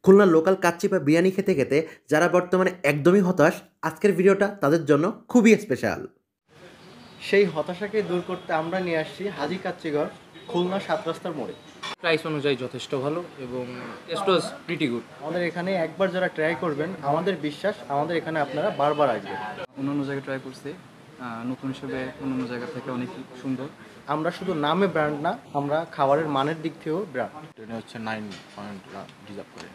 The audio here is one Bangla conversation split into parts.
খুলনার লোকাল কাচ্চি বা বিরিয়ানি খেতে খেতে যারা বর্তমানে একদমই হতাশ, আজকের ভিডিওটা তাদের জন্য খুবই স্পেশাল। সেই হতাশাকে দূর করতে আমরা নিয়ে আসছি হাজি কাচ্চিঘর, খুলনা ৭ রাস্তার মোড়ে। প্রাইস অনুযায়ী যথেষ্ট ভালো এবং টেস্ট ওয়াজ প্রিটি গুড। আমাদের এখানে একবার যারা ট্রাই করবেন, আমাদের বিশ্বাস আমাদের এখানে আপনারা বারবার আসবেন। অন্যান্য জায়গায় ট্রাই করছি, নতুন হিসেবে অন্যান্য জায়গা থেকে অনেক সুন্দর। আমরা শুধু নামে ব্র্যান্ড না, আমরা খাবারের মানের দিক থেকেও ব্র্যান্ড। ট্রেনে হচ্ছে 9 পয়েন্ট ডিজার্ভ করে।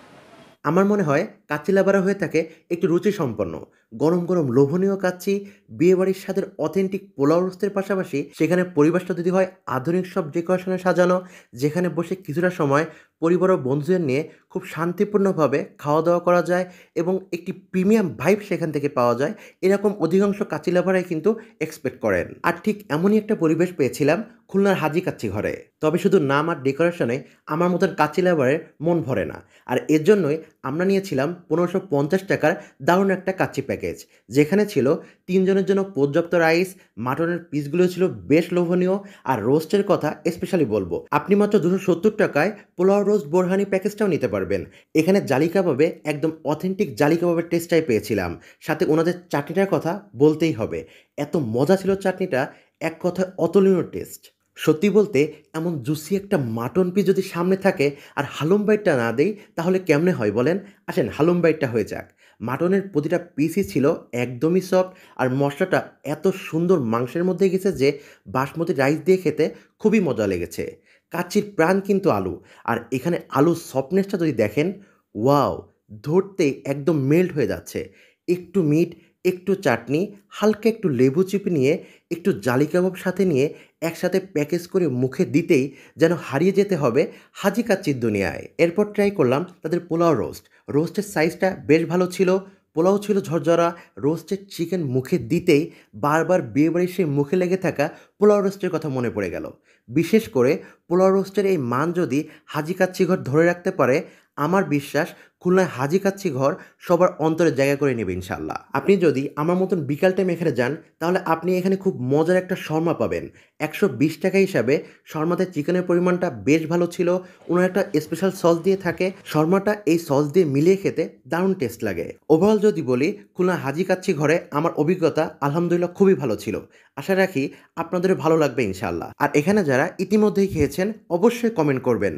আমার মনে হয় কাচ্চি লাভারা হয়ে থাকে একটু রুচি সম্পন্ন, গরম গরম লোভনীয় কাচ্চি, বিয়েবাড়ির স্বাদের অথেন্টিক পোলাও রোস্টের পাশাপাশি সেখানে পরিবেশটা যদি হয় আধুনিক সব ডেকোরেশনে সাজানো, যেখানে বসে কিছুটা সময় পরিবার ও বন্ধুদের নিয়ে খুব শান্তিপূর্ণভাবে খাওয়া দাওয়া করা যায় এবং একটি প্রিমিয়াম ভাইব সেখান থেকে পাওয়া যায়, এরকম অধিকাংশ কাচ্চি লাভারাই কিন্তু এক্সপেক্ট করেন। আর ঠিক এমনই একটা পরিবেশ পেয়েছিলাম খুলনার হাজি কাচ্চি ঘরে। তবে শুধু নাম আর ডেকোরেশনে আমার মতন কাচ্চি লাভারের মন ভরে না, আর এর জন্যই আমরা নিয়েছিলাম 1550 টাকার দারুণ একটা কাচ্চি প্যাকেজ, যেখানে ছিল 3 জনের জন্য পর্যাপ্ত রাইস, মাটনের পিসগুলো ছিল বেশ লোভনীয়, আর রোস্টের কথা স্পেশালি বলবো, আপনি মাত্র 270 টাকায় পোলাও রোস্ট বোরহানি প্যাকেজটাও নিতে পারবেন। এখানে জালি কাবাবে একদম অথেন্টিক জালি কাবাবের টেস্টটাই পেয়েছিলাম, সাথে ওনাদের চাটনিটার কথা বলতেই হবে। এত মজা ছিল চাটনিটা, এক কথায় অতুলনীয় টেস্ট। সত্যি বলতে এমন জুসি একটা মাটন পিস যদি সামনে থাকে আর হালুম বাইটটা না দেই তাহলে কেমনে হয় বলেন? আসেন হালুম বাইটটা হয়ে যাক। মাটনের প্রতিটা পিসই ছিল একদমই সফট, আর মশলাটা এত সুন্দর মাংসের মধ্যে গেছে যে বাসমতি রাইস দিয়ে খেতে খুবই মজা লেগেছে। কাচ্চির প্রাণ কিন্তু আলু, আর এখানে আলুর সফটনেসটা যদি দেখেন, ওয়াও, ধরতেই একদম মেল্ট হয়ে যাচ্ছে। একটু মিট, একটু চাটনি, হালকা একটু লেবু চিপে নিয়ে, একটু জালি কাবাব সাথে নিয়ে একসাথে প্যাকেজ করে মুখে দিতেই যেন হারিয়ে যেতে হবে হাজি কাচ্চির দুনিয়ায়। এরপর ট্রাই করলাম তাদের পোলাও রোস্ট। রোস্টের সাইজটা বেশ ভালো ছিল, পোলাও ছিল ঝরঝরা, রোস্টেড চিকেন মুখে দিতেই বারবার বিয়েবাড়ির সেই মুখে লেগে থাকা পোলাও রোস্টের কথা মনে পড়ে গেল। বিশেষ করে পোলাও রোস্টের এই মান যদি হাজি কাচ্চি ঘর ধরে রাখতে পারে, আমার বিশ্বাস খুলনায় হাজি কাচ্চি ঘর সবার অন্তরে জায়গা করে নেবে ইনশাল্লাহ। আপনি যদি আমার মতন বিকাল টাইম এখানে যান, তাহলে আপনি এখানে খুব মজার একটা শর্মা পাবেন 120 টাকা হিসাবে। শর্মাতে চিকেনের পরিমাণটা বেশ ভালো ছিল, ওনার একটা স্পেশাল সস দিয়ে থাকে, শর্মাটা এই সস দিয়ে মিলিয়ে খেতে দারুণ টেস্ট লাগে। ওভারঅল যদি বলি, খুলনা হাজি কাচ্চি ঘরে আমার অভিজ্ঞতা আলহামদুলিল্লাহ খুবই ভালো ছিল। আশা রাখি আপনাদের ভালো লাগবে ইনশাল্লাহ। আর এখানে যারা ইতিমধ্যেই খেয়েছেন অবশ্যই কমেন্ট করবেন।